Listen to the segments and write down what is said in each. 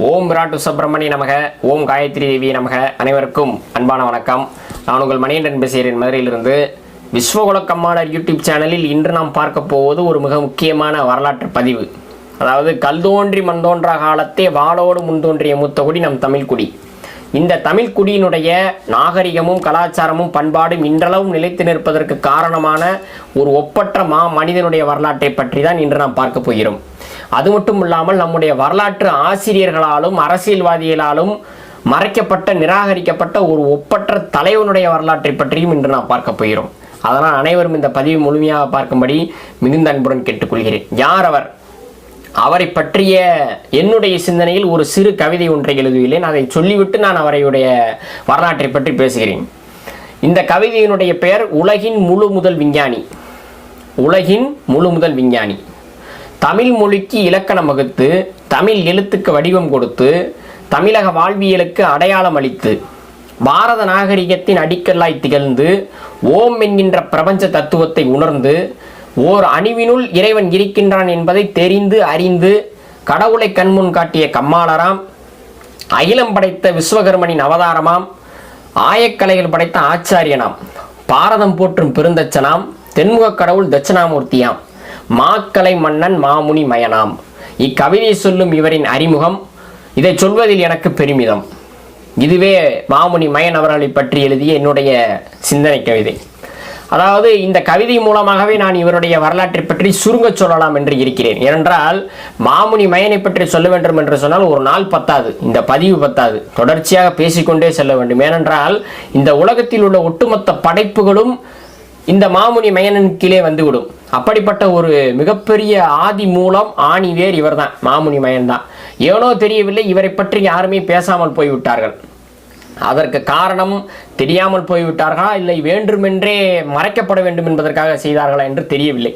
ஓம் விராட்டு சுப்பிரமணிய நமக, ஓம் காயத்ரி தேவி நமக. அனைவருக்கும் அன்பான வணக்கம். நான் உங்கள் மணிகண்டன் பேசுகிறேன், மதுரையிலிருந்து. விஸ்வகுலக்கம்மாளர் யூடியூப் சேனலில் இன்று நாம் பார்க்க போவது ஒரு மிக முக்கியமான வரலாற்று பதிவு. அதாவது கல்தோன்றி மண்தோன்றா காலத்தே வாளோடு முன்தோன்றிய மூத்தகுடி நம் தமிழ்குடி. இந்த தமிழ்குடியினுடைய நாகரிகமும் கலாச்சாரமும் பண்பாடும் இன்றளவும் நிலைத்து நிற்பதற்கு காரணமான ஒரு ஒப்பற்ற மனிதனுடைய வரலாற்றை பற்றி தான் இன்று நாம் பார்க்க போகிறோம். அது மட்டும் இல்லாமல் நம்முடைய வரலாற்று ஆசிரியர்களாலும் அரசியல்வாதிகளாலும் மறைக்கப்பட்ட நிராகரிக்கப்பட்ட ஒரு ஒப்பற்ற தலைவனுடைய வரலாற்றை பற்றியும் இன்று நாம் பார்க்க போகிறோம். அதனால் அனைவரும் இந்த பதிவை முழுமையாக பார்க்கும்படி மிகுந்த அன்புடன் கேட்டுக்கொள்கிறேன். யார் அவர்? அவரை பற்றிய என்னுடைய சிந்தனையில் ஒரு சிறு கவிதை ஒன்றை எழுதுவில்லை. அதை சொல்லிவிட்டு நான் அவரையுடைய வரலாற்றை பற்றி பேசுகிறேன். இந்த கவிதையினுடைய பெயர் உலகின் முழு முதல் விஞ்ஞானி. உலகின் முழு முதல் விஞ்ஞானி. தமிழ் மொழிக்கு இலக்கணம் வகுத்து, தமிழ் எழுத்துக்கு வடிவம் கொடுத்து, தமிழக வாழ்வியலுக்கு அடையாளம் அளித்து, பாரத நாகரிகத்தின் அடிக்கல்லாய் திகழ்ந்து, ஓம் என்கின்ற பிரபஞ்ச தத்துவத்தை உணர்ந்து, ஓர் அணுவினுள் இறைவன் இருக்கின்றான் என்பதை தெரிந்து அறிந்து கடவுளை கண்முன் காட்டிய கம்மாளராம், அகிலம் படைத்த விஸ்வகர்மனின் அவதாரமாம், ஆயக்கலைகள் படைத்த ஆச்சாரியனாம், பாரதம் போற்றும் பெருந்தச்சனாம், தென்முக கடவுள் தட்சிணாமூர்த்தியாம், மாக்கலை மன்னன் மாமுனி மயனாம். இக்கவிதை சொல்லும் இவரின் அறிமுகம். இதை சொல்வதில் எனக்கு பெருமிதம். இதுவே மாமுனி மயன் அவர்களை பற்றி எழுதிய என்னுடைய சிந்தனை கவிதை. அதாவது இந்த கவிதை மூலமாகவே நான் இவருடைய வரலாற்றை பற்றி சுருங்க சொல்லலாம் என்று இருக்கிறேன். ஏனென்றால் மாமுனி மயனை பற்றி சொல்ல வேண்டும் என்று சொன்னால் ஒரு நாள் பத்தாது, இந்த பதிவு பத்தாது, தொடர்ச்சியாக பேசிக்கொண்டே செல்ல வேண்டும். ஏனென்றால் இந்த உலகத்தில் உள்ள ஒட்டுமொத்த படைப்புகளும் இந்த மாமுனி மயனின் கீழே வந்துவிடும். அப்படிப்பட்ட ஒரு மிகப்பெரிய ஆதி மூலம் ஆணிவேர் இவர் தான், மாமுனி மயன் தான். ஏனோ தெரியவில்லை, இவரை பற்றி யாருமே பேசாமல் போய்விட்டார்கள். அதற்கு காரணம் தெரியாமல் போய்விட்டார்களா, இல்லை வேண்டுமென்றே மறைக்கப்பட வேண்டும் என்பதற்காக செய்தார்களா என்று தெரியவில்லை.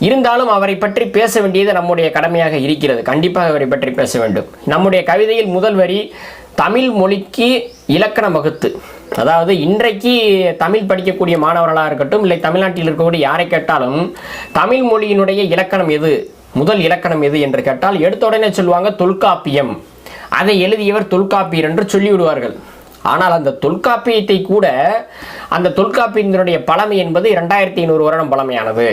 இருந்தாலும் அவரை பற்றி பேச வேண்டியது நம்முடைய கடமையாக இருக்கிறது. கண்டிப்பாக அவரை பற்றி பேச வேண்டும். நம்முடைய கவிதையில் முதல் வரி தமிழ் மொழிக்கு இலக்கணம் வகுத்து. அதாவது இன்றைக்கு தமிழ் படிக்கக்கூடிய மாணவர்களாக இருக்கட்டும், இல்லை தமிழ்நாட்டில் இருக்கக்கூடிய யாரை கேட்டாலும் தமிழ் மொழியினுடைய இலக்கணம் எது, முதல் இலக்கணம் எது என்று கேட்டால் எடுத்த உடனே சொல்லுவாங்க தொல்காப்பியம். அதை எழுதியவர் தொல்காப்பியர் என்று சொல்லிவிடுவார்கள். ஆனால் அந்த தொல்காப்பியத்தை கூட, அந்த தொல்காப்பியத்தினுடைய பழமை என்பது 2500 வருடம் பழமையானது,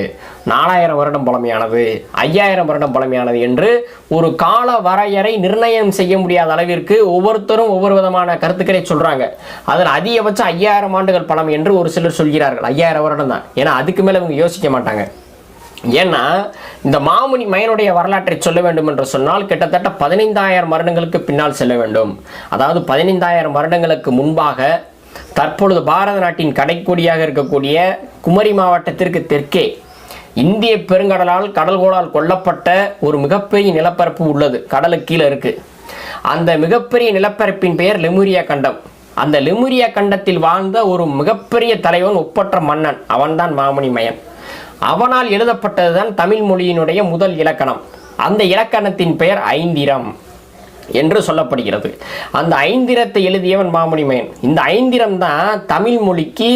4000 வருடம் பழமையானது, 5000 வருடம் பழமையானது என்று ஒரு கால வரையறை நிர்ணயம் செய்ய முடியாத அளவிற்கு ஒவ்வொருத்தரும் ஒவ்வொரு விதமான கருத்துக்களை சொல்றாங்க. அதில் அதிகபட்சம் 5000 ஆண்டுகள் பழமை என்று ஒரு சிலர் சொல்கிறார்கள். 5000 வருடம் தான். ஏன்னா அதுக்கு மேலே இவங்க யோசிக்க மாட்டாங்க. ஏன்னா இந்த மாமுனி மயனுடைய வரலாற்றை சொல்ல வேண்டும் என்று சொன்னால் கிட்டத்தட்ட 15000 வருடங்களுக்கு பின்னால் செல்ல வேண்டும். அதாவது 15000 வருடங்களுக்கு முன்பாக தற்பொழுது பாரத நாட்டின் கடைக்கோடியாக இருக்கக்கூடிய குமரி மாவட்டத்திற்கு தெற்கே இந்திய பெருங்கடலால் கடல்கோளால் கொல்லப்பட்ட ஒரு மிகப்பெரிய நிலப்பரப்பு உள்ளது. கடலுக்கு கீழே இருக்கு. அந்த மிகப்பெரிய நிலப்பரப்பின் பெயர் லெமுரியா கண்டம். அந்த லெமுரியா கண்டத்தில் வாழ்ந்த ஒரு மிகப்பெரிய தலைவன், ஒப்பற்ற மன்னன், அவன்தான் மாமுனி மயன். அவனால் எழுதப்பட்டதுதான் தமிழ் மொழியினுடைய முதல் இலக்கணம். அந்த இலக்கணத்தின் பெயர் ஐந்திரம் என்று சொல்லப்படுகிறது. அந்த ஐந்திரத்தை எழுதியவன் மாமுனி மயன். இந்த ஐந்திரம் தான் தமிழ் மொழிக்கு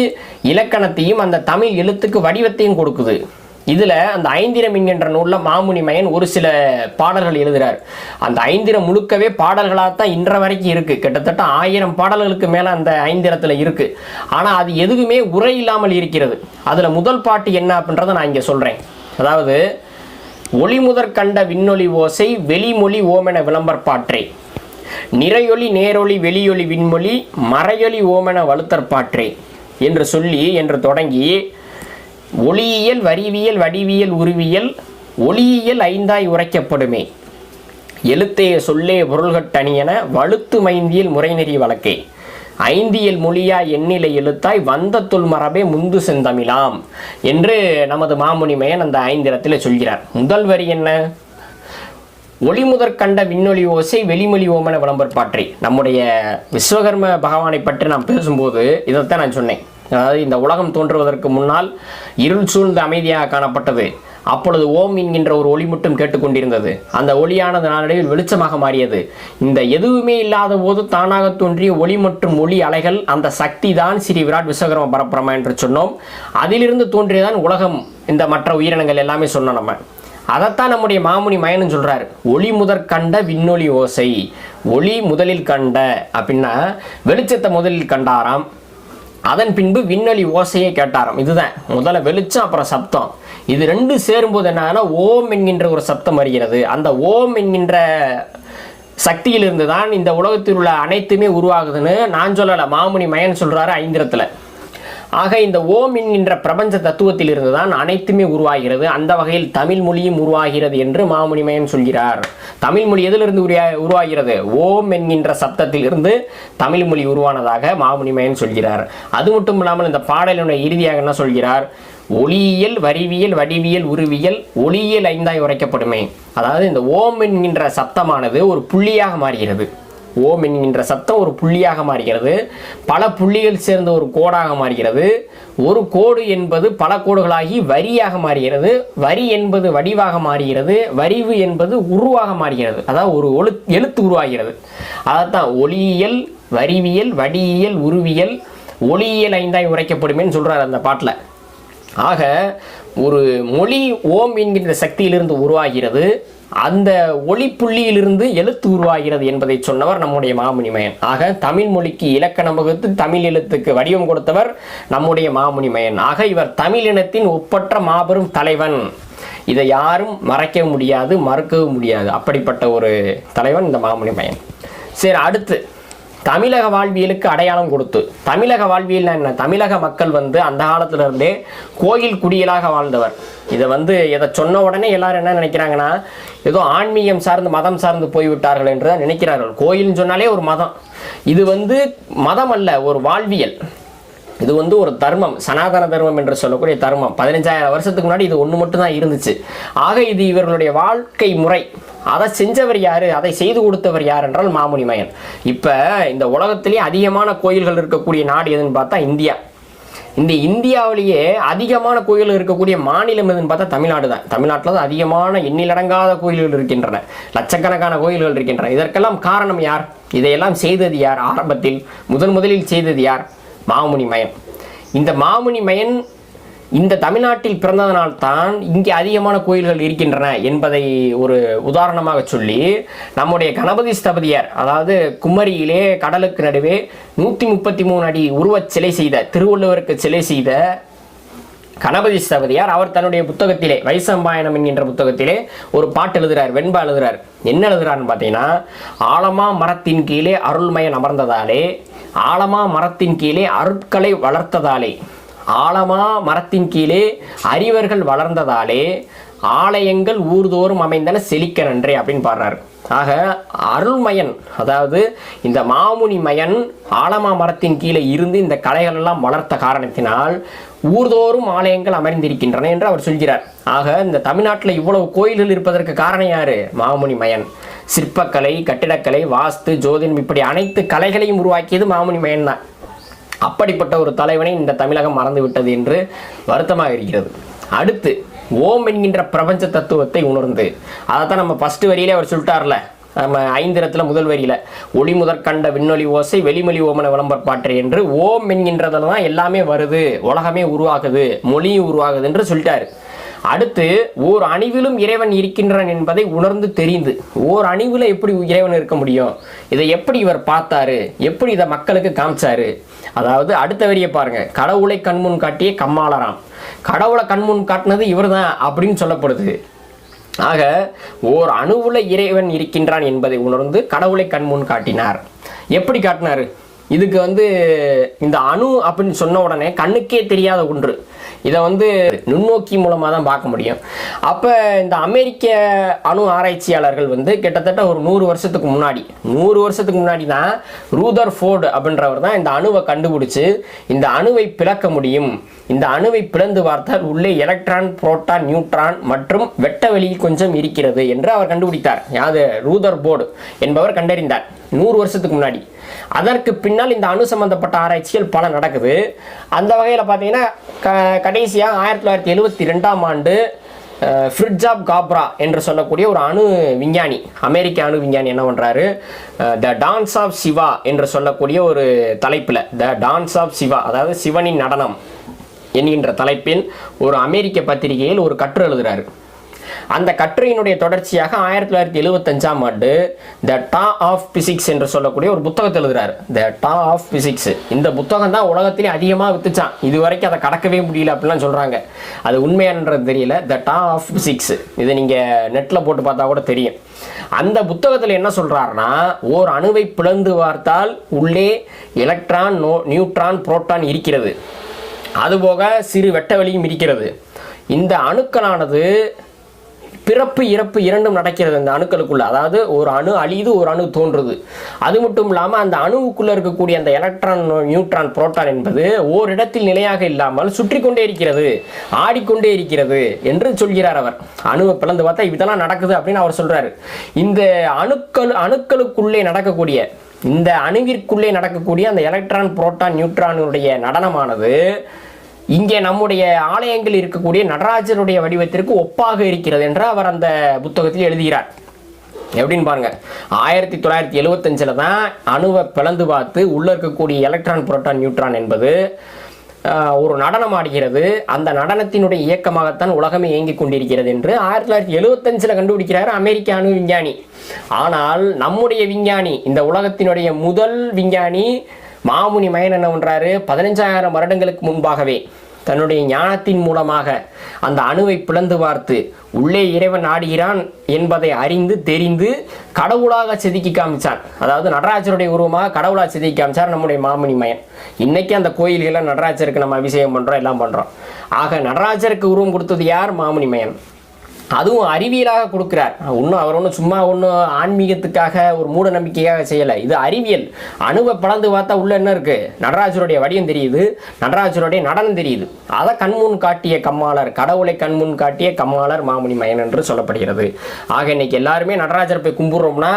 இலக்கணத்தையும் அந்த தமிழ் எழுத்துக்கு வடிவத்தையும் கொடுக்குது. இதில் அந்த ஐந்திரம் என்கின்ற நூலில் மாமுனி மயன் ஒரு சில பாடல்கள் எழுதுகிறார். அந்த ஐந்திரம் முழுக்கவே பாடல்களாகத்தான் இன்ற வரைக்கும் இருக்குது. கிட்டத்தட்ட 1000 பாடல்களுக்கு மேலே அந்த ஐந்திரத்தில் இருக்குது. ஆனால் அது எதுவுமே உரை இல்லாமல் இருக்கிறது. அதில் முதல் பாட்டு என்ன அப்படின்றத நான் இங்கே சொல்கிறேன். அதாவது ஒளிமுதற் கண்ட விண்ணொலி ஓசை வெளிமொழி ஓமென விளம்பற்பாற்றே, நிறையொலி நேரொலி வெளியொலி விண்மொழி மறையொலி ஓமென வலுத்தற்பாற்றே என்று சொல்லி என்று தொடங்கி ஒளியியல் வரிவியல் வடிவியல் உருவியல் ஒளியியல் 5ஆய் உரைக்கப்படுமே, எழுத்தைய சொல்லே பொருள்கட்டணியன வலுத்து மைந்தியல் முறைநெறி வழக்கே, ஐந்தியல் மொழியா எண்ணிலை எழுத்தாய் வந்த தொல்மரபே முந்து செந்தமிழாம் என்று நமது மாமுனி மயன் அந்த ஐந்திரத்தில் சொல்கிறார். முதல் வரி என்ன? ஒளிமுதற் கண்ட விண்ணொலி ஓசை வெளிமொழி ஓமென விளம்பற்பாற்றே. நம்முடைய விஸ்வகர்ம பகவானை பற்றி நாம் பேசும்போது இதைத்தான் நான் சொன்னேன். அதாவது இந்த உலகம் தோன்றுவதற்கு முன்னால் இருள் சூழ்ந்து அமைதியாக காணப்பட்டது. அப்பொழுது ஓம் என்கின்ற ஒரு ஒளி மட்டும் கேட்டுக்கொண்டிருந்தது. அந்த ஒளியானது நாளடைவில் வெளிச்சமாக மாறியது. இந்த எதுவுமே இல்லாத போது தானாக தோன்றிய ஒளி மற்றும் ஒளி அலைகள், அந்த சக்தி தான் ஸ்ரீ விராட் விஸ்வகர்ம பரபிரமா என்று சொன்னோம். அதிலிருந்து தோன்றியதான் உலகம் இந்த மற்ற உயிரினங்கள் எல்லாமே சொன்னோம் நம்ம. அதைத்தான் நம்முடைய மாமுனி மயன்னு சொல்றாரு. ஒளி முதற் கண்ட விண்ணொலி ஓசை. ஒளி முதலில் கண்ட அப்படின்னா வெளிச்சத்தை முதலில் கண்டாராம், அதன் பின்பு விண்ணொலி ஓசையை கேட்டாராம். இதுதான் முதல்ல வெளிச்சம் அப்புறம் சப்தம். இது ரெண்டு சேரும்போது என்னன்னா ஓம் என்கின்ற ஒரு சப்தம் வருகிறது. அந்த ஓம் என்கின்ற சக்தியிலிருந்து தான் இந்த உலகத்தில் உள்ள அனைத்துமே உருவாகுதுன்னு நான் சொல்லலை, மாமுனி மயன் சொல்றாரு ஐந்திரத்தில். ஆக இந்த ஓம் என்கின்ற பிரபஞ்ச தத்துவத்தில் இருந்து தான் அனைத்துமே உருவாகிறது. அந்த வகையில் தமிழ் மொழியும் உருவாகிறது என்று மாமுனி மயன் சொல்கிறார். தமிழ் மொழி எதிலிருந்து உருவாகிறது? ஓம் என்கின்ற சப்தத்தில் இருந்து தமிழ் மொழி உருவானதாக மாமுனி மயன் சொல்கிறார். அது மட்டும் இல்லாமல் இந்த பாடலினுடைய இறுதியாக என்ன சொல்கிறார்? ஒளியியல், வரிவியல், வடிவியல், உருவியல், ஒளியியல் ஐந்தாய் உரைக்கப்படுமே. அதாவது இந்த ஓம் என்கின்ற சப்தமானது ஒரு புள்ளியாக மாறுகிறது. ஓம் என்கின்ற சத்தம் ஒரு புள்ளியாக மாறுகிறது. பல புள்ளிகள் சேர்ந்த ஒரு கோடாக மாறுகிறது. ஒரு கோடு என்பது பல கோடுகளாகி வரியாக மாறுகிறது. வரி என்பது வடிவாக மாறுகிறது. வரிவு என்பது உருவாக மாறுகிறது. அதாவது ஒரு எழுத்து உருவாகிறது. அதைத்தான் ஒளியியல், வரிவியல், வடியியல், உருவியல், ஒளியியல் ஐந்தாய் உரைக்கப்படுமேன்னு சொல்றாரு அந்த பாட்டில். ஆக ஒரு மொழி ஓம் என்கின்ற சக்தியிலிருந்து உருவாகிறது. அந்த ஒளி புள்ளியிலிருந்து எழுத்து உருவாகிறது என்பதை சொன்னவர் நம்முடைய மாமுனி மயன். ஆக தமிழ் மொழிக்கு இலக்கணம் வகுத்து தமிழ் எழுத்துக்கு வடிவம் கொடுத்தவர் நம்முடைய மாமுனி மயன். ஆக இவர் தமிழ் இனத்தின் ஒப்பற்ற மாபெரும் தலைவன். இதை யாரும் மறைக்க முடியாது, மறுக்கவும் முடியாது. அப்படிப்பட்ட ஒரு தலைவன் இந்த மாமுனி மயன். சரி, அடுத்து தமிழக வாழ்வியலுக்கு அடையாளம் கொடுத்து. தமிழக வாழ்வியல் என்ன? தமிழக மக்கள் அந்த காலத்துல இருந்தே கோயில் குடியலாக வாழ்ந்தவர். இதை சொன்ன உடனே எல்லாரும் என்ன நினைக்கிறாங்கன்னா, ஏதோ ஆன்மீகம் சார்ந்து மதம் சார்ந்து போய்விட்டார்கள் என்று தான் நினைக்கிறார்கள். கோயில்னு சொன்னாலே ஒரு மதம். இது மதம் அல்ல, ஒரு வாழ்வியல். இது ஒரு தர்மம், சனாதன தர்மம் என்று சொல்லக்கூடிய தர்மம். 15,000 வருஷத்துக்கு முன்னாடி இது ஒன்று மட்டும் தான் இருந்துச்சு. ஆக இது இவர்களுடைய வாழ்க்கை முறை. அதை செஞ்சவர் யாரு? அதை செய்து கொடுத்தவர் யார் என்றால் மாமுனி மயன். இப்போ இந்த உலகத்திலேயே அதிகமான கோயில்கள் இருக்கக்கூடிய நாடு எதுன்னு பார்த்தா இந்தியா. இந்த இந்தியாவிலேயே அதிகமான கோயில்கள் இருக்கக்கூடிய மாநிலம் எதுன்னு பார்த்தா தமிழ்நாடு தான். தமிழ்நாட்டில் தான் அதிகமான எண்ணிலடங்காத கோயில்கள் இருக்கின்றன, லட்சக்கணக்கான கோயில்கள் இருக்கின்றன. இதற்கெல்லாம் காரணம் யார்? இதையெல்லாம் செய்தது யார்? ஆரம்பத்தில் முதலில் செய்தது யார்? மாமுனி மயன். இந்த மாமுனி மயன் இந்த தமிழ்நாட்டில் பிறந்ததனால்தான் இங்கே அதிகமான கோயில்கள் இருக்கின்றன என்பதை ஒரு உதாரணமாக சொல்லி நம்முடைய கணபதி ஸ்தபதியார், அதாவது குமரியிலே கடலுக்கு நடுவே 133 அடி உருவச் சிலை செய்த, திருவள்ளுவருக்கு சிலை செய்த கணபதி ஸ்தபதியார், அவர் தன்னுடைய புத்தகத்திலே வைசம்பாயனம் என்கின்ற புத்தகத்திலே ஒரு பாட்டு எழுதுறார், வெண்பா எழுதுறார். என்ன எழுதுறாருன்னு பார்த்தீங்கன்னா, ஆலமா மரத்தின் கீழே அருள்மயன் அமர்ந்ததாலே, ஆலமா மரத்தின் கீழே அருட்களை வளர்த்ததாலே, ஆலமா மரத்தின் கீழே அறிவர்கள் வளர்ந்ததாலே ஆலயங்கள் ஊர்தோறும் அமைந்தன செழிக்க நன்றே அப்படின்னு பாடுறாரு. ஆக அருள்மயன், அதாவது இந்த மாமுனி மயன் ஆலமா மரத்தின் கீழே இருந்து இந்த கலைகள் எல்லாம் வளர்த்த காரணத்தினால் ஊர்தோறும் ஆலயங்கள் அமைந்திருக்கின்றன என்று அவர் சொல்கிறார். ஆக இந்த தமிழ்நாட்டில் இவ்வளவு கோயில்கள் இருப்பதற்கு காரணம் யாரு? மாமுனி மயன். சிற்பக்கலை, கட்டிடக்கலை, வாஸ்து, ஜோதிடம், இப்படி அனைத்து கலைகளையும் உருவாக்கியது மாமுனி மயன் தான். அப்படிப்பட்ட ஒரு தலைவனை இந்த தமிழகம் மறந்து விட்டது என்று வருத்தமாக இருக்கிறது. அடுத்து ஓம் என்கின்ற பிரபஞ்ச தத்துவத்தை உணர்ந்து, அதைத்தான் நம்ம ஃபர்ஸ்ட் வரியிலே அவர் சொல்லிட்டார்ல, நம்ம ஐந்திரத்தில் முதல் வரியில, ஒளி முதற் கண்ட விண்ணொலி ஓசை வெளிமொழி ஓமன விளம்பரப்பாற்று என்று ஓம் என்கின்றதுல தான் எல்லாமே வருது, உலகமே உருவாகுது, மொழியும் உருவாகுது என்று சொல்லிட்டாரு. அடுத்து ஓர் அணிவிலும் இறைவன் இருக்கின்றான் என்பதை உணர்ந்து தெரிந்து, ஓர் அணிவில் எப்படி இறைவன் இருக்க முடியும், இதை எப்படி இவர் பார்த்தாரு, எப்படி இதை மக்களுக்கு காமிச்சாரு. அதாவது அடுத்த வரியை பாருங்க, கடவுளை கண்முன் காட்டிய கம்மாளராம், கடவுளை கண்முன் காட்டினது இவர் தான் அப்படின்னு சொல்லப்படுது. ஆக ஓர் அணுவுல இறைவன் இருக்கின்றான் என்பதை உணர்ந்து கடவுளை கண்முன் காட்டினார். எப்படி காட்டினாரு? இதுக்கு இந்த அணு அப்படின்னு சொன்ன உடனே கண்ணுக்கே தெரியாத ஒன்று, இதை நுண்ணோக்கி மூலமாக தான் பார்க்க முடியும். அப்போ இந்த அமெரிக்க அணு ஆராய்ச்சியாளர்கள் கிட்டத்தட்ட ஒரு 100 வருஷத்துக்கு முன்னாடி தான் ரூதர்ஃபோர்டு அப்படின்றவர் தான் இந்த அணுவை கண்டுபிடிச்சு இந்த அணுவை பிளக்க முடியும், இந்த அணுவை பிளந்து பார்த்தால் உள்ளே எலக்ட்ரான், புரோட்டான், நியூட்ரான் மற்றும் வெட்ட வெளி கொஞ்சம் இருக்கிறது என்று அவர் கண்டுபிடித்தார். யாது ரூதர்ஃபோர்டு என்பவர் கண்டறிந்தார் 100 வருஷத்துக்கு முன்னாடி. அதற்கு பின்னால் இந்த அணு சம்பந்தப்பட்ட ஆராய்ச்சிகள் பல நடக்குது. அந்த வகையில் பார்த்தீங்கன்னா கடைசியாக 1972ஆம் ஆண்டு ஃப்ரிட்ஜாப் காப்ரா என்று சொல்லக்கூடிய ஒரு அணு விஞ்ஞானி, அமெரிக்க அணு விஞ்ஞானி என்ன பண்ணுறாரு, த டான்ஸ் ஆஃப் சிவா என்று சொல்லக்கூடிய ஒரு தலைப்பில், த டான்ஸ் ஆஃப் சிவா, அதாவது சிவனின் நடனம் என்கின்ற தலைப்பில் ஒரு அமெரிக்க பத்திரிகையில் ஒரு கட்டுரை எழுதுகிறார். அந்த கட்டுரையினுடைய தொடர்ச்சியாக 1975ஆம் ஆண்டு த டா ஆஃப் பிசிக்ஸ் என்று சொல்லக்கூடிய ஒரு புத்தகத்தை எழுதுறாரு. த டா ஆஃப் பிசிக்ஸ் இந்த புத்தகம் தான் உலகத்திலே அதிகமாக வித்துச்சான். இது வரைக்கும் அதை கடக்கவே முடியல அப்படிலாம் சொல்றாங்க. அது உண்மையானது தெரியல. த டா ஆஃப் பிசிக்ஸ் இதை நீங்க நெட்ல போட்டு பார்த்தா கூட தெரியும். அந்த புத்தகத்தில் என்ன சொல்றாருன்னா, ஓர் அணுவை பிளந்து பார்த்தால் உள்ளே எலக்ட்ரான், நியூட்ரான், புரோட்டான் இருக்கிறது. அதுபோக சிறு வெட்ட வெளியும் இருக்கிறது. இந்த அணுக்களானது பிறப்பு இறப்பு இரண்டும் நடக்கிறது இந்த அணுக்களுக்குள்ள. அதாவது ஒரு அணு அழியுது, ஒரு அணு தோன்றுது. அது மட்டும் இல்லாமல் அந்த அணுவுக்குள்ள இருக்கக்கூடிய அந்த எலக்ட்ரான், நியூட்ரான், புரோட்டான் என்பது ஓரிடத்தில் நிலையாக இல்லாமல் சுற்றி கொண்டே இருக்கிறது, ஆடிக்கொண்டே இருக்கிறது என்று சொல்கிறார் அவர். அணுவை பிளந்து பார்த்தா இதெல்லாம் நடக்குது அப்படின்னு அவர் சொல்றாரு. இந்த அணுக்களுக்குள்ளே நடக்கக்கூடிய, இந்த அணுவிற்குள்ளே நடக்கக்கூடிய அந்த எலக்ட்ரான், புரோட்டான், நியூட்ரானுடைய நடனமானது இங்கே நம்முடைய ஆலயங்கள் இருக்கக்கூடிய நடராஜருடைய வடிவத்திற்கு ஒப்பாக இருக்கிறது என்று அவர் அந்த புத்தகத்தில் எழுதுகிறார். எப்படின்னு பாருங்க, 1975 தான் அணுவை பிளந்து பார்த்து உள்ள இருக்கக்கூடிய எலக்ட்ரான், புரோட்டான், நியூட்ரான் என்பது ஒரு நடனம் ஆடுகிறது. அந்த நடனத்தினுடைய இயக்கமாகத்தான் உலகமே இயங்கிக் கொண்டிருக்கிறது என்று 1975 கண்டுபிடிக்கிறார் அமெரிக்க அணு விஞ்ஞானி. ஆனால் நம்முடைய விஞ்ஞானி, இந்த உலகத்தினுடைய முதல் விஞ்ஞானி மாமுனி மயன் என்ன பண்றாரு, 15,000 வருடங்களுக்கு முன்பாகவே தன்னுடைய ஞானத்தின் மூலமாக அந்த அணுவை பிளந்து பார்த்து உள்ளே இறைவன் ஆடுகிறான் என்பதை அறிந்து தெரிந்து கடவுளாக செதுக்கி காமிச்சான். அதாவது நடராஜருடைய உருவமாக கடவுளாக செதுக்கி காமிச்சார் நம்முடைய மாமுனி மயன். இன்னைக்கு அந்த கோயில்களை நடராஜருக்கு நம்ம அபிஷேகம் பண்றோம், எல்லாம் பண்றோம். ஆக நடராஜருக்கு உருவம் கொடுத்தது யார்? மாமுனி மயன். அதுவும் அறிவியலாக கொடுக்கிறார். அவர் ஒன்றும் சும்மா ஆன்மீகத்துக்காக ஒரு மூட நம்பிக்கையாக செய்யலை. இது அறிவியல். அணுவை பலந்து பார்த்தா உள்ள என்ன இருக்கு, நடராஜருடைய வடிவம் தெரியுது, நடராஜருடைய நடனம் தெரியுது. அதை கண்முன் காட்டிய கம்மாளர், கடவுளை கண்முன் காட்டிய கம்மாளர் மாமுனி மயன் என்று சொல்லப்படுகிறது. ஆக இன்னைக்கு எல்லாருமே நடராஜர் போய் கும்பிடுறோம்னா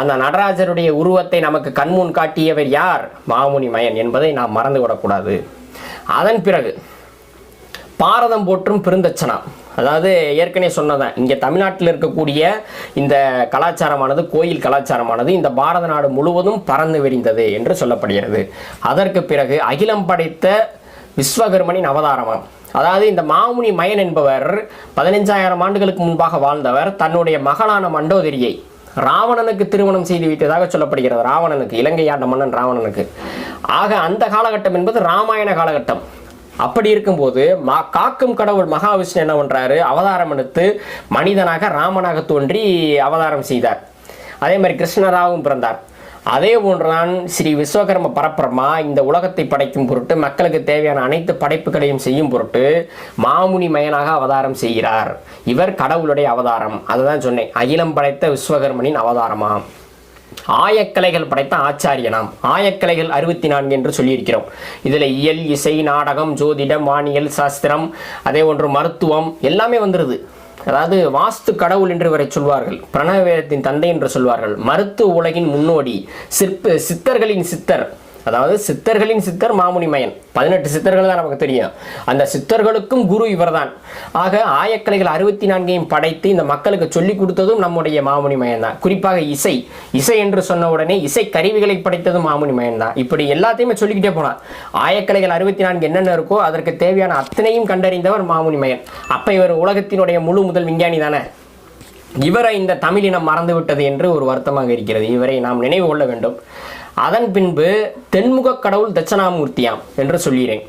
அந்த நடராஜருடைய உருவத்தை நமக்கு கண்முன் காட்டியவர் யார்? மாமுனி மயன் என்பதை நாம் மறந்து விடக்கூடாது. அதன் பிறகு பாரதம் போற்றும் பெருந்தச்சனா, அதாவது ஏற்கனவே சொன்னதான், இங்கே தமிழ்நாட்டில் இருக்கக்கூடிய இந்த கலாச்சாரமானது, கோயில் கலாச்சாரமானது இந்த பாரத நாடு முழுவதும் பறந்து விரிந்தது என்று சொல்லப்படுகிறது. அதற்கு பிறகு அகிலம் படைத்த விஸ்வகர்மனின் அவதாரமாம். அதாவது இந்த மாமுனி மயன் என்பவர் 15,000 ஆண்டுகளுக்கு முன்பாக வாழ்ந்தவர். தன்னுடைய மகளான மண்டோதரியை ராவணனுக்கு திருமணம் செய்து வைத்ததாக சொல்லப்படுகிறது. ராவணனுக்கு, இலங்கை ஆண்ட மன்னன் ராவணனுக்கு. ஆக அந்த காலகட்டம் என்பது ராமாயண காலகட்டம். அப்படி இருக்கும்போது காக்கும் கடவுள் மகாவிஷ்ணு என்ன பண்றாரு, அவதாரம் எடுத்து மனிதனாக ராமனாக தோன்றி அவதாரம் செய்தார். அதே மாதிரி கிருஷ்ணராகவும் பிறந்தார். அதே போன்றுதான் ஸ்ரீ விஸ்வகர்ம பரபிரம்மா இந்த உலகத்தை படைக்கும் பொருட்டு, மக்களுக்கு தேவையான அனைத்து படைப்புகளையும் செய்யும் பொருட்டு மாமுனி மயனாக அவதாரம் செய்கிறார். இவர் கடவுளுடைய அவதாரம். அதுதான் சொன்னேன், அகிலம் படைத்த விஸ்வகர்மனின் அவதாரமாம். ஆயக்கலைகள் படைத்த ஆச்சாரியனாம். ஆயக்கலைகள் 64 என்று சொல்லியிருக்கிறோம். இதில் இயல், இசை, நாடகம், ஜோதிடம், வானியல், சாஸ்திரம், அதே ஒன்று மருத்துவம் எல்லாமே வந்துடுது. அதாவது வாஸ்து கடவுள் என்று இவரை சொல்வார்கள், பிரணவ வேதத்தின் தந்தை என்று சொல்வார்கள், மருத்துவ உலகின் முன்னோடி, சித்தர்களின் சித்தர், அதாவது சித்தர்களின் சித்தர் மாமுனி மயன். 18 சித்தர்கள் தான் நமக்கு தெரியும். அந்த சித்தர்களுக்கும் குரு இவர்தான். ஆக ஆயக்கலைகள் 64ஐயும் படைத்து இந்த மக்களுக்கு சொல்லிக் கொடுத்ததும் நம்முடைய மாமுனி மயன் தான். குறிப்பாக இசை, இசை என்று சொன்ன உடனே இசை கருவிகளை படைத்ததும் மாமுனி மயன் தான். இப்படி எல்லாத்தையுமே சொல்லிக்கிட்டே போனார். ஆயக்கலைகள் 64 என்னென்ன இருக்கோ அதற்கு தேவையான அத்தனையும் கண்டறிந்தவர் மாமுனி மயன். அப்ப இவர் உலகத்தினுடைய முழு முதல் விஞ்ஞானி தானே. இவரை இந்த தமிழினம் மறந்துவிட்டது என்று ஒரு வருத்தமாக இருக்கிறது. இவரை நாம் நினைவு கொள்ள வேண்டும். அதன் பின்பு தென்முக கடவுள் தட்சணாமூர்த்தியாம் என்று சொல்கிறேன்.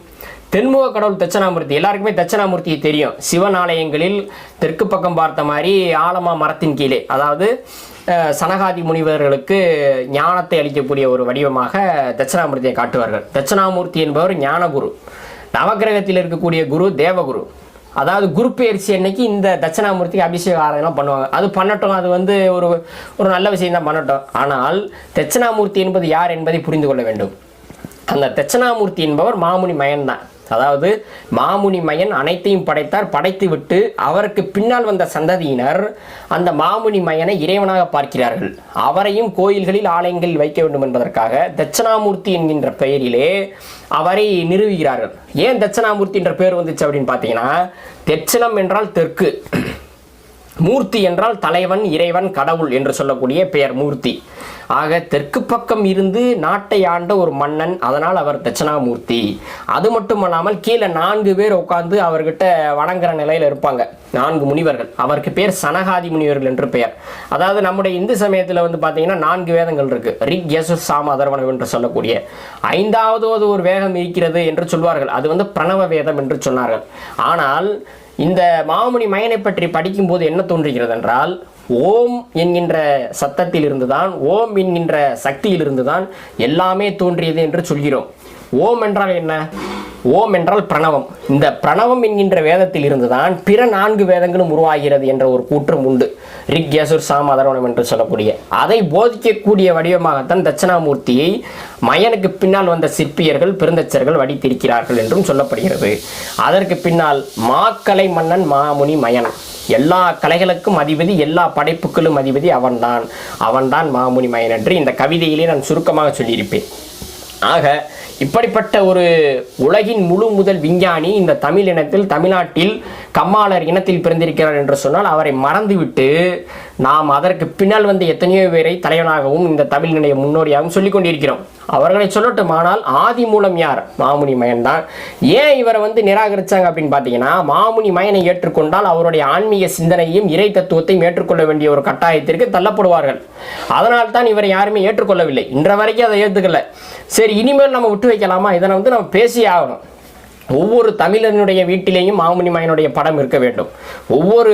தென்முக கடவுள் தட்சணாமூர்த்தி, எல்லாருக்குமே தட்சணாமூர்த்தியை தெரியும். சிவன் ஆலயங்களில் தெற்கு பக்கம் பார்த்த மாதிரி ஆலமா மரத்தின் கீழே, அதாவது சனகாதி முனிவர்களுக்கு ஞானத்தை அளிக்கக்கூடிய ஒரு வடிவமாக தட்சணாமூர்த்தியை காட்டுவார்கள். தட்சணாமூர்த்தி என்பவர் ஞானகுரு. நவகிரகத்தில் இருக்கக்கூடிய குரு தேவகுரு. அதாவது குரு பெயர்ச்சி அன்னைக்கு இந்த தட்சணாமூர்த்திக்கு அபிஷேக ஆராதனை பண்ணுவாங்க. அது பண்ணட்டும், அது ஒரு நல்ல விஷயம் தான், பண்ணட்டும். ஆனால் தட்சணாமூர்த்தி என்பது யார் என்பதை புரிந்து கொள்ள வேண்டும். அந்த தட்சணாமூர்த்தி என்பவர் மாமுனி மயன் தான். அதாவது மாமுனி மயன் அனைத்தையும் படைத்தார். படைத்து விட்டு அவருக்கு பின்னால் வந்த சந்ததியினர் அந்த மாமுனி மயனை இறைவனாக பார்க்கிறார்கள். அவரையும் கோயில்களில், ஆலயங்களில் வைக்க வேண்டும் என்பதற்காக தட்சணாமூர்த்தி என்கின்ற பெயரிலே அவரை நிறுவுகிறார்கள். ஏன் தட்சணாமூர்த்தி என்ற பெயர் வந்துச்சு அப்படின்னு பார்த்தீங்கன்னா, தட்சணம் என்றால் தெற்கு, மூர்த்தி என்றால் தலைவன், இறைவன், கடவுள் என்று சொல்லக்கூடிய பெயர் மூர்த்தி. ஆக தெற்கு பக்கம் இருந்து நாட்டை ஆண்ட ஒரு மன்னன், அதனால் அவர் தட்சிணாமூர்த்தி. அது மட்டுமல்லாமல் கீழே 4 பேர் உட்கார்ந்து அவர்கிட்ட வணங்குற நிலையில் இருப்பாங்க, 4 முனிவர்கள். அவருக்கு பேர் சனகாதி முனிவர்கள் என்று பெயர். அதாவது நம்முடைய இந்து சமயத்தில் வந்து பார்த்தீங்கன்னா 4 வேதங்கள் இருக்கு. ரிக், யசுர், சாம, அதர்வணம் என்று சொல்லக்கூடிய 5வது ஒரு வேதம் இருக்கிறது என்று சொல்வார்கள். அது வந்து பிரணவ வேதம் என்று சொன்னார்கள். ஆனால் இந்த மாமுனி மயனை பற்றி படிக்கும்போது என்ன தோன்றுகிறது என்றால், ஓம் என்கின்ற சத்தத்தில் இருந்துதான், ஓம் என்கின்ற சக்தியில் இருந்துதான் எல்லாமே தோன்றியது என்று சொல்கிறோம். ஓம் என்றால் என்ன? ஓம் என்றால் பிரணவம். இந்த பிரணவம் என்கின்ற வேதத்தில் இருந்துதான் பிற 4 வேதங்களும் உருவாகிறது என்ற ஒரு கூற்றும் உண்டு. ரிக், யசுர், சாம, அதர்வணம் என்று சொல்லக்கூடிய அதை போதிக்கக்கூடிய வடிவமாகத்தான் தட்சிணாமூர்த்தியை மயனுக்கு பின்னால் வந்த சிற்பியர்கள், பெருந்தச்சர்கள் வடித்திருக்கிறார்கள் என்றும் சொல்லப்படுகிறது. அதற்கு பின்னால் மாக்கலை மன்னன் மாமுனி மயன், எல்லா கலைகளுக்கும் அதிபதி, எல்லா படைப்புகளும் அதிபதி அவன்தான் மாமுனி மயன் என்று இந்த கவிதையிலே நான் சுருக்கமாக சொல்லியிருப்பேன். ஆக இப்படிப்பட்ட ஒரு உலகின் முழு முதல் விஞ்ஞானி இந்த தமிழ் இனத்தில், தமிழ்நாட்டில் கம்மாளர் இனத்தில் பிறந்திருக்கிறார் என்று சொன்னால் அவரை மறந்துவிட்டு நாம் அதற்கு பின்னால் வந்து எத்தனையோ பேரை தலைவனாகவும் இந்த தமிழ் நிலைய முன்னோடியாகவும் சொல்லிக் கொண்டிருக்கிறோம். அவர்களை சொல்லட்டும். ஆனால் ஆதி மூலம் யார்? மாமுனி மயன் தான். ஏன் இவரை வந்து நிராகரிச்சாங்க அப்படின்னு பார்த்தீங்கன்னா, மாமுனி மயனை ஏற்றுக்கொண்டால் அவருடைய ஆன்மீக சிந்தனையும் இறை தத்துவத்தையும் ஏற்றுக்கொள்ள வேண்டிய ஒரு கட்டாயத்திற்கு தள்ளப்படுவார்கள். அதனால் தான் இவரை யாருமே ஏற்றுக்கொள்ளவில்லை. இன்ற வரைக்கும் அதை ஏற்றுக்கல. சரி, இனிமேல் நம்ம விட்டு வைக்கலாமா? இதனை வந்து நம்ம பேசியே ஆகணும். ஒவ்வொரு தமிழனுடைய வீட்டிலேயும் மாமுனி மயனுடைய படம் இருக்க வேண்டும். ஒவ்வொரு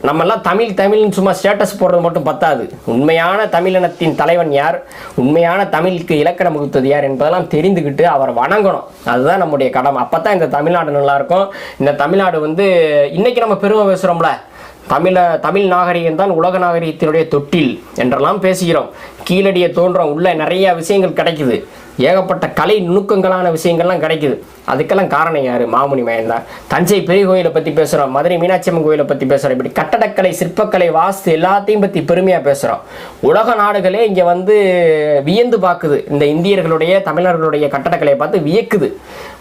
நம்மெல்லாம் தமிழ்னு சும்மா ஸ்டேட்டஸ் போடுறது மட்டும் பத்தாது. உண்மையான தமிழினத்தின் தலைவன் யார், உண்மையான தமிழுக்கு இலக்கணம் வகுத்தது யார் என்பதெல்லாம் தெரிந்துக்கிட்டு அவர் வணங்கணும். அதுதான் நம்முடைய கடமை. அப்போ தான் இந்த தமிழ்நாடு நல்லாயிருக்கும். இந்த தமிழ்நாடு வந்து இன்றைக்கி நம்ம பெருமை பேசுகிறோம்ல, தமிழ் நாகரிகம் தான் உலக நாகரிகத்தினுடைய தொட்டில் என்றெல்லாம் பேசுகிறோம். கீழடியை தோன்றும் உள்ள நிறைய விஷயங்கள் கிடைக்குது, ஏகப்பட்ட கலை நுணுக்கங்களான விஷயங்கள்லாம் கிடைக்குது. அதுக்கெல்லாம் காரணம் யார்? மாமுனி மயன் தான். தஞ்சை பெரிய கோயிலை பற்றி பேசுகிறோம், மதுரை மீனாட்சி அம்மன் கோயிலை பற்றி பேசுகிறோம். இப்படி கட்டடக்கலை, சிற்பக்கலை, வாஸ்து எல்லாத்தையும் பற்றி பெருமையாக பேசுகிறோம். உலக நாடுகளே இங்கே வந்து வியந்து பார்க்குது, இந்த இந்தியர்களுடைய, தமிழர்களுடைய கட்டடக்கலையை பார்த்து வியக்குது.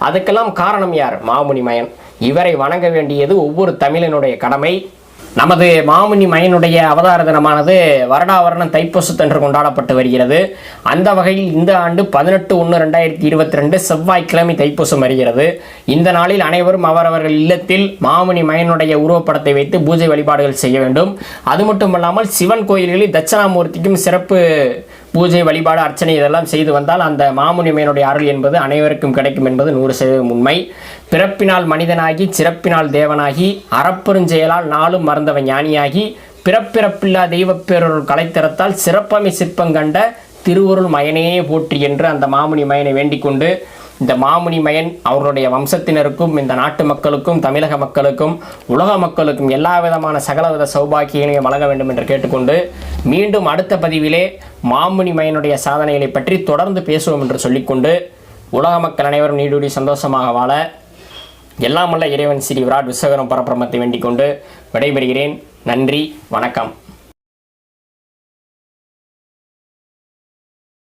அதுக்கெல்லாம் காரணம் யார்? மாமுனி மயன். இவரை வணங்க வேண்டியது ஒவ்வொரு தமிழனுடைய கடமை. நமது மாமுனி மயனுடைய அவதார தினமானது வருடாவரணம் தைப்பூசத்தன்று கொண்டாடப்பட்டு வருகிறது. அந்த வகையில் இந்த ஆண்டு 18/1/2022 செவ்வாய்க்கிழமை தைப்பூசம் வருகிறது. இந்த நாளில் அனைவரும் அவரவர்கள் இல்லத்தில் மாமுனி மயனுடைய உருவப்படத்தை வைத்து பூஜை வழிபாடுகள் செய்ய வேண்டும். அது மட்டுமல்லாமல் சிவன் கோயில்களில் தட்சிணாமூர்த்திக்கும் சிறப்பு பூஜை, வழிபாடு, அர்ச்சனை இதெல்லாம் செய்து வந்தால் அந்த மாமுனி மயனுடைய அருள் என்பது அனைவருக்கும் கிடைக்கும் என்பது 100% உண்மை. பிறப்பினால் மனிதனாகி, சிறப்பினால் தேவனாகி, அறப்பெருஞ்செயலால் நாளும் மறந்தவன் ஞானியாகி, பிறப்பிறப்பில்லா தெய்வப் பேரொருள் கலைத்திறத்தால் சிறப்பமை சிற்பங்கண்ட திருவருள் மயனே போற்றி என்று அந்த மாமுனி மயனை வேண்டிக் கொண்டு, இந்த மாமுனி மயன் அவர்களுடைய வம்சத்தினருக்கும், இந்த நாட்டு மக்களுக்கும், தமிழக மக்களுக்கும், உலக மக்களுக்கும் எல்லா விதமான சகலவித சௌபாக்கியங்களையும் வழங்க வேண்டும் என்று கேட்டுக்கொண்டு, மீண்டும் அடுத்த பதிவிலே மாமுனி மயனுடைய சாதனைகளை பற்றி தொடர்ந்து பேசுவோம் என்று சொல்லிக்கொண்டு, உலக மக்கள் அனைவரும் நீடூடி சந்தோஷமாக வாழ எல்லாம் வல்ல இறைவன் ஸ்ரீ விராட் விஸ்வகரம் பரபிரம்மத்தை வேண்டிக் கொண்டு விடைபெறுகிறேன். நன்றி, வணக்கம்.